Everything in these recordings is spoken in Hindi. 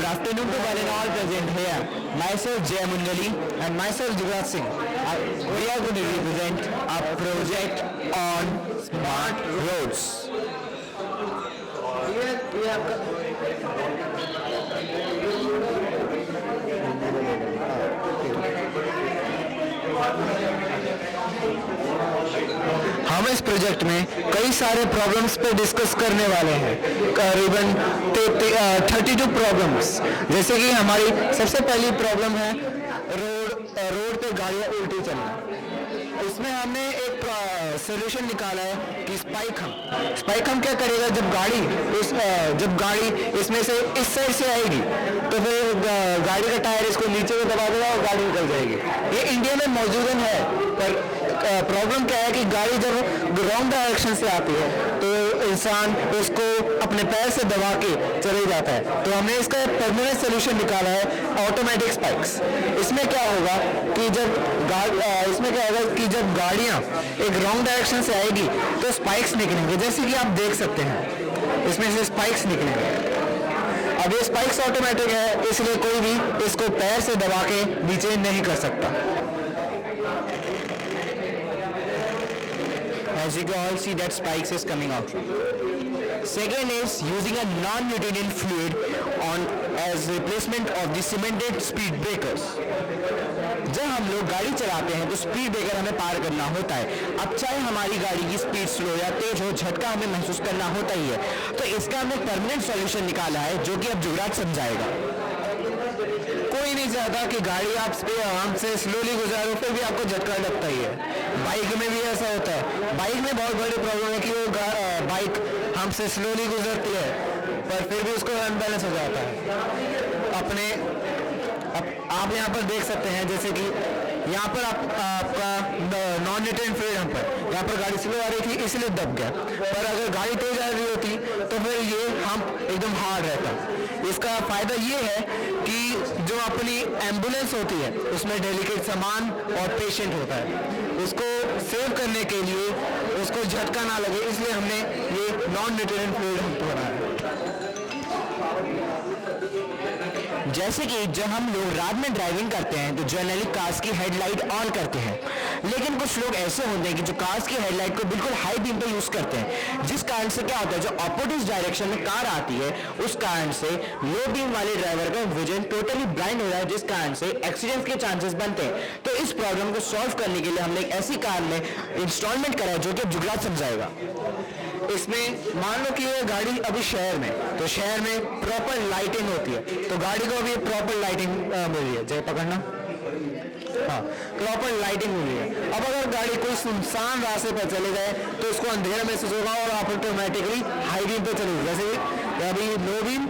afternoon to one and all present here. Myself Jay Mungali and myself Jugraj Singh. We are going to represent a project on smart roads. हम इस प्रोजेक्ट में कई सारे प्रॉब्लम्स पे डिस्कस करने वाले हैं, करीबन 32 प्रॉब्लम्स। जैसे कि हमारी सबसे पहली प्रॉब्लम है रोड पे गाड़ियाँ उल्टी चलना। इसमें हमने एक सोल्यूशन निकाला है कि स्पाइक हम क्या करेगा, जब गाड़ी इसमें से इस साइड से आएगी तो फिर गाड़ी का टायर इसको नीचे को दबा देगा और गाड़ी निकल जाएगी। ये इंडिया में मौजूद है, पर प्रॉब्लम क्या है कि गाड़ी जब रॉन्ग डायरेक्शन से आती है तो इंसान उसको अपने पैर से दबा के चले जाता है। तो हमने इसका परमानेंट सोल्यूशन निकाला है, ऑटोमेटिक स्पाइक्स। इसमें क्या होगा कि जब गाड़ियाँ एक रॉन्ग डायरेक्शन से आएगी तो स्पाइक्स निकलेंगे, जैसे कि आप देख सकते हैं इसमें से स्पाइक्स निकलेंगे। अब ये स्पाइक्स ऑटोमेटिक है, इसलिए कोई भी इसको पैर से दबा के नीचे नहीं कर सकता। As you can all see that spikes is coming out. Second is using a non-Newtonian fluid as replacement of the cemented speed breakers. जब हम लोग गाड़ी चलाते हैं तो स्पीड ब्रेकर हमें पार करना होता है। अब चाहे हमारी गाड़ी की स्पीड स्लो या तेज हो, झटका हमें महसूस करना होता ही है। तो इसका हमने परमानेंट सॉल्यूशन निकाला है, जो कि अब जुगराज समझाएगा। कोई नहीं चाहता कि गाड़ी हमसे स्लोली गुजारो, फिर भी आपको झटका लगता ही है। बाइक में भी ऐसा होता है। बाइक में बहुत बड़ी प्रॉब्लम है कि वो बाइक हमसे स्लोली गुजरती है, पर फिर भी उसको अनबैलेंस हो जाता है। आप यहाँ पर देख सकते हैं, जैसे कि यहाँ पर आपका नॉन न्यूटन फ्लूइड यहाँ पर गाड़ी स्लो आ रही थी इसलिए दब गया, पर अगर गाड़ी तेज आ रही होती तो फिर ये हम एकदम हार्ड रहता। इसका फायदा ये है कि जो अपनी एम्बुलेंस होती है उसमें डेलिकेट सामान और पेशेंट होता है, उसको सेव करने के लिए उसको झटका ना लगे, इसलिए हमने ये नॉन न्यूटन फ्लूइड हमको बनाया। जैसे कि जब हम लोग रात में ड्राइविंग करते हैं तो जनरली कार्स की हेडलाइट ऑन करते हैं, लेकिन कुछ लोग ऐसे होते हैं कि जो कार्स की हेडलाइट को बिल्कुल हाई बीम पे यूज करते हैं, जिस कारण से क्या होता है, जो अपोजिट डायरेक्शन में कार आती है उस कारण से लो बीम वाले ड्राइवर का विजन टोटली ब्लाइंड हो रहा है, जिस कारण से एक्सीडेंट के चांसेस बनते हैं। तो इस प्रॉब्लम को सॉल्व करने के लिए हमने एक ऐसी कार में इंस्टॉलमेंट करा है, जो कि जुगराज समझाएगा। इसमें मान लो कि ये गाड़ी अभी शहर में, तो शहर में प्रॉपर लाइटिंग होती है, तो गाड़ी को अभी प्रॉपर लाइटिंग मिल रही है। जय पकड़ना, हाँ, प्रॉपर लाइटिंग मिल रही है। अब अगर गाड़ी कोई सुनसान रास्ते पर चले जाए तो उसको अंधेरा महसूस होगा और आप ऑटोमेटिकली हाई बीम पे चलेगी, जैसे कि अभी लो बीम,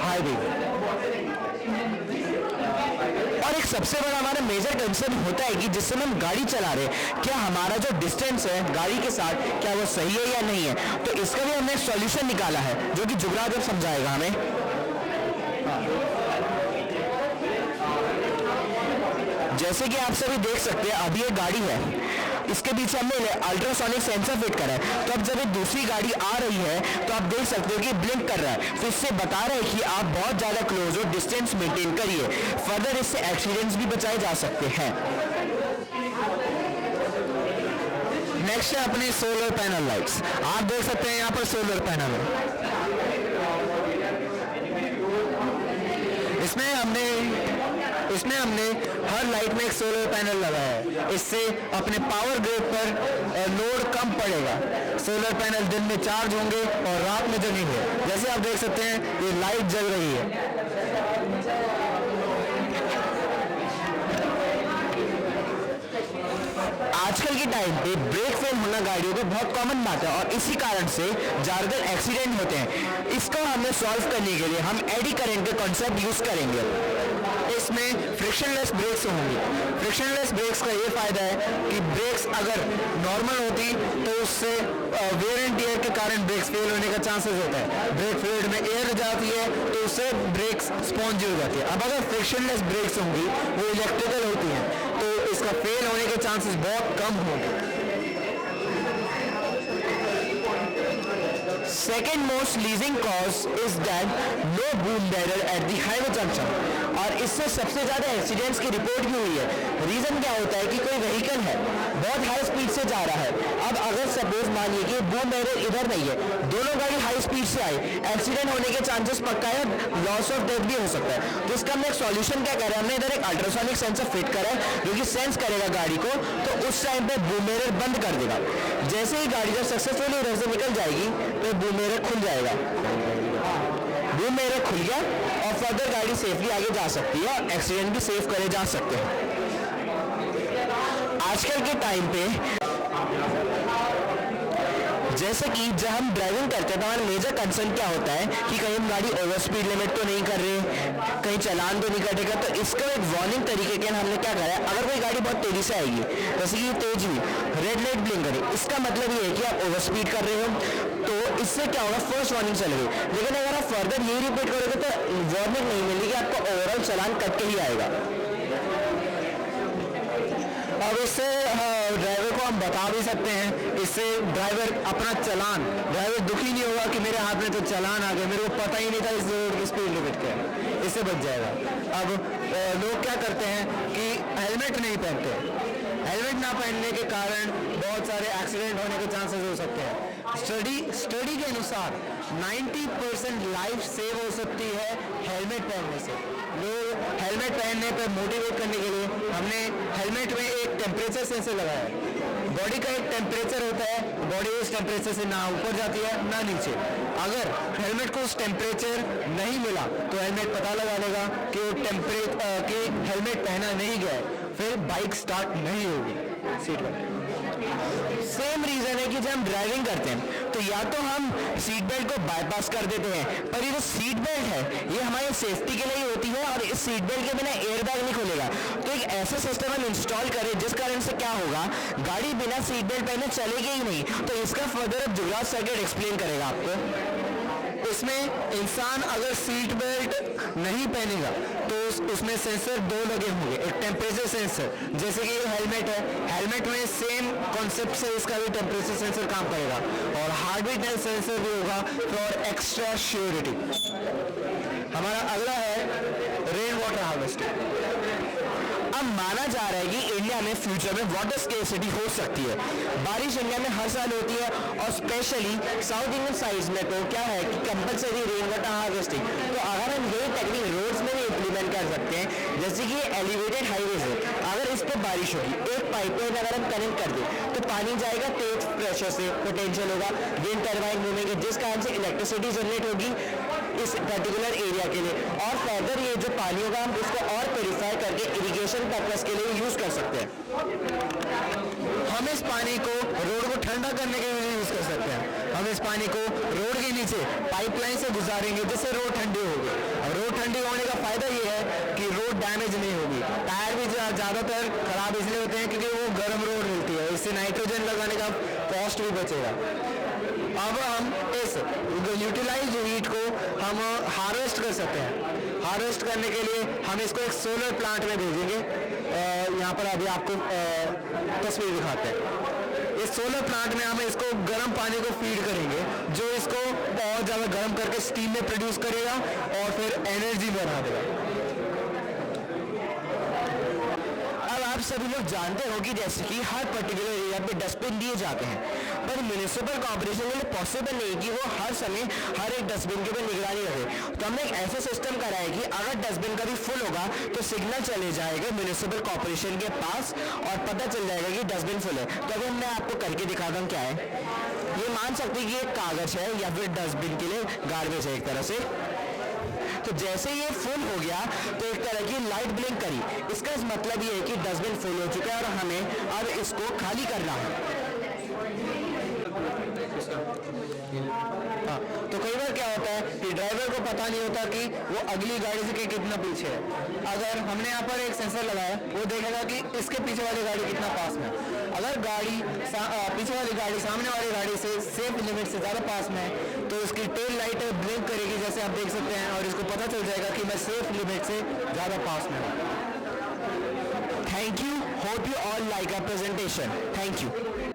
हाई बीम। और एक सबसे बड़ा हमारा मेजर कंसर्न होता है कि जिस समय हम गाड़ी चला रहे हैं, क्या हमारा जो डिस्टेंस है गाड़ी के साथ क्या वो सही है या नहीं है। तो इसका भी हमने सॉल्यूशन निकाला है, जो कि जुगराज अब समझाएगा हमें। जैसे कि आप सभी देख सकते हैं, अभी एक गाड़ी है, इसके पीछे हमने अल्ट्रासोनिक सेंसर फिट करा है। तो अब जब एक दूसरी गाड़ी आ रही है तो आप देख सकते हो कि ब्लिंक कर रहा है, तो इससे बता रहा है कि आप बहुत ज्यादा क्लोज हो, डिस्टेंस मेंटेन करिए। फर्दर इससे एक्सीडेंट्स भी बचाए जा सकते हैं। नेक्स्ट है अपनी सोलर पैनल लाइट्स। आप देख सकते हैं यहाँ पर सोलर पैनल है, इसमें हमने हर लाइट में एक सोलर पैनल लगाया है। इससे अपने पावर ग्रिड पर लोड कम पड़ेगा। सोलर पैनल दिन में चार्ज होंगे और रात में जगेंगे। जैसे आप देख सकते हैं ये लाइट जल रही है। आजकल के टाइम पे ब्रेक फेल होना गाड़ियों का बहुत कॉमन बात है और इसी कारण से ज्यादातर एक्सीडेंट होते हैं। इसको हमें सॉल्व करने के लिए हम एडी करंट के कॉन्सेप्ट यूज करेंगे। इसमें फ्रिक्शनलेस ब्रेक्स होंगी। फ्रिक्शनलेस ब्रेक्स का ये फायदा है कि ब्रेक्स अगर नॉर्मल होती तो उससे वेयर एंड टियर के कारण ब्रेक्स फेल होने का चांसेस होता है। ब्रेक फ्लूइड में एयर जाती है तो उससे ब्रेक्स स्पॉन्जी हो जाती है। अब अगर फ्रिक्शनलेस ब्रेक्स होंगी, वो इलेक्ट्रिकल होती हैं, तो इसका फेल होने के चांसेस बहुत कम होंगे। Second most leading cause is that no boom barrier at the highway junction, और इससे सबसे ज़्यादा एक्सीडेंट्स की रिपोर्ट भी हुई है। रीज़न क्या होता है कि कोई व्हीकल है बहुत हाई स्पीड से जा रहा है, अब अगर सपोज मानिए कि बूम बैरियर इधर नहीं है, दोनों गाड़ी हाई स्पीड से आई, एक्सीडेंट होने के चांसेस पक्का है, लॉस ऑफ डेथ भी हो सकता है। तो इसका हमने एक सॉल्यूशन क्या करा है, हमने इधर एक अल्ट्रासोनिक सेंसर फिट करा है जो कि सेंस करेगा गाड़ी को, तो उस टाइम पे बूम बैरियर बंद कर देगा। जैसे ही गाड़ी जब सक्सेसफुली इधर से निकल जाएगी तो बूम बैरियर खुल जाएगा, बूम बैरियर खुल गया और फर्दर गाड़ी सेफली आगे जा सकती है और एक्सीडेंट भी सेव करे जा सकते हैं। आजकल के टाइम पे जैसे कि जब हम ड्राइविंग करते हैं तो हमारा मेजर कंसर्न क्या होता है कि कहीं हम गाड़ी ओवर स्पीड लिमिट तो नहीं कर रहे, कहीं चालान तो नहीं कटेगा। तो इसका एक वार्निंग तरीके के हमने क्या करा है, अगर कोई गाड़ी बहुत तेजी से आएगी, जैसे कि तेज हुई, रेड लाइट ब्लिंक करी, इसका मतलब ये है कि आप ओवर स्पीड कर रहे हो, तो इससे क्या होगा, फर्स्ट वार्निंग चलेगी। लेकिन अगर आप फर्दर ये रिपीट करोगे तो वार्निंग नहीं मिलेगी, आपको ओवरऑल चालान कट के ही आएगा। अब इससे ड्राइवर को हम बता भी सकते हैं, इससे ड्राइवर अपना चालान, ड्राइवर दुखी नहीं होगा कि मेरे हाथ में तो चालान आ गया, मेरे को पता ही नहीं था इस रोड की स्पीड लिमिट क्या है, इससे बच जाएगा। अब लोग क्या करते हैं कि हेलमेट नहीं पहनते, हेलमेट ना पहनने के कारण बहुत सारे एक्सीडेंट होने के चांसेस हो सकते हैं। स्टडी के अनुसार 90% लाइफ सेव हो सकती है हेलमेट पहनने से। लोग हेलमेट पहनने पर मोटिवेट करने के लिए हमने हेलमेट में एक टेम्परेचर सेंसर लगाया है। बॉडी का एक टेम्परेचर होता है, बॉडी उस टेम्परेचर से ना ऊपर जाती है ना नीचे। अगर हेलमेट को उस टेम्परेचर नहीं मिला तो हेलमेट पता लगा लेगा कि हेलमेट पहना नहीं गया है, फिर बाइक स्टार्ट नहीं होगी। सीट बेल्ट सेम रीजन है कि जब हम ड्राइविंग करते हैं तो या तो हम सीट बेल्ट को बाईपास कर देते हैं, पर ये जो सीट बेल्ट है ये हमारी सेफ्टी के लिए ही होती है और इस सीट बेल्ट के बिना एयर बैग नहीं खुलेगा। तो एक ऐसा सिस्टम हम इंस्टॉल करें जिस कारण से क्या होगा, गाड़ी बिना सीट बेल्ट पहने चलेगी ही नहीं। तो इसका फर्दर जुगाड़ सर्किट एक्सप्लेन करेगा आपको। इसमें इंसान अगर सीट बेल्ट नहीं पहनेगा तो उसमें सेंसर दो लगे होंगे, एक टेम्परेचर सेंसर, जैसे कि हेलमेट है, हेलमेट में सेम कॉन्सेप्ट से इसका भी टेम्परेचर सेंसर काम करेगा, और हार्ट बीट सेंसर भी होगा फॉर एक्स्ट्रा श्योरिटी। हमारा अगला है रेन वाटर हार्वेस्टिंग। अब माना जा रहा है कि इंडिया में फ्यूचर में वाटर स्केर्सिटी हो सकती है। बारिश इंडिया में हर साल होती है और स्पेशली साउथ इंडियन साइड्स में तो क्या है कि कंपलसरी रेन वाटर हार्वेस्टिंग। तो अगर हम ये टेक्निक रोड्स में भी इम्प्लीमेंट कर सकते हैं, जैसे कि एलिवेटेड हाईवेज है, अगर इस पर बारिश होगी, एक पाइपलाइन अगर हम कनेक्ट कर दें तो पानी जाएगा तेज प्रेशर से, पोटेंशियल होगा, विंड टर्बाइन घूमेंगे, जिस कारण से इलेक्ट्रिसिटी जनरेट होगी इस पर्टिकुलर एरिया के लिए, और फर्दर ये जो पानी होगा हम उसको और प्योरीफाई करके इरिगेशन पर्पस के लिए यूज कर सकते हैं। हम इस पानी को रोड को ठंडा करने के लिए यूज कर सकते हैं। हम इस पानी को रोड के नीचे पाइपलाइन से गुजारेंगे जिससे रोड ठंडी होगी, और रोड ठंडी होने का फायदा ये है कि रोड डैमेज नहीं होगी। टायर भी ज़्यादातर खराब इसलिए होते हैं क्योंकि वो गर्म रोड मिलती है, इससे नाइट्रोजन लगाने का कॉस्ट भी बचेगा। अब हम इस यूटिलाइज हीट को हम हार्वेस्ट कर सकते हैं। हार्वेस्ट करने के लिए हम इसको एक सोलर प्लांट में भेजेंगे। यहाँ पर अभी आपको तस्वीर दिखाते हैं। इस सोलर प्लांट में हम इसको गर्म पानी को फीड करेंगे जो इसको बहुत ज़्यादा गर्म करके स्टीम में प्रोड्यूस करेगा और फिर एनर्जी बना देगा। आप सभी लोग जानते हो कि जैसे कि हर पर्टिकुलर एरिया पे डस्टबिन दिए जाते हैं, पर म्युनिसिपल कॉर्पोरेशन के लिए पॉसिबल नहीं कि वो हर समय हर एक डस्टबिन के ऊपर निगरानी रखे। तो हमने एक ऐसा सिस्टम करा है कि अगर डस्टबिन कभी फुल होगा तो सिग्नल चले जाएगा म्युनिसिपल कॉर्पोरेशन के पास और पता चल जाएगा कि डस्टबिन फुल है। तो अगर मैं आपको करके दिखाता हूँ क्या है, ये मान सकते हैं कि एक कागज है या फिर डस्टबिन के लिए गार्बेज है एक तरह से। तो जैसे ये फुल हो गया तो एक तरह की लाइट ब्लिंक करी, इसका मतलब ये है कि डस्टबिन फुल हो चुका है और हमें अब इसको खाली करना है। हाँ, तो कई बार क्या होता है कि ड्राइवर को पता नहीं होता कि वो अगली गाड़ी से कितना पीछे है। अगर हमने यहाँ पर एक सेंसर लगाया, वो देखेगा कि इसके पीछे वाली गाड़ी कितना पास में है। अगर गाड़ी पीछे वाली गाड़ी सामने वाली गाड़ी से सेफ लिमिट से ज़्यादा पास में है तो इसकी टेल लाइट ब्लिंक करेगी, जैसे आप देख सकते हैं, और इसको पता चल जाएगा कि मैं सेफ लिमिट से ज़्यादा पास में हूँ। Thank you, hope you all like our presentation. Thank you.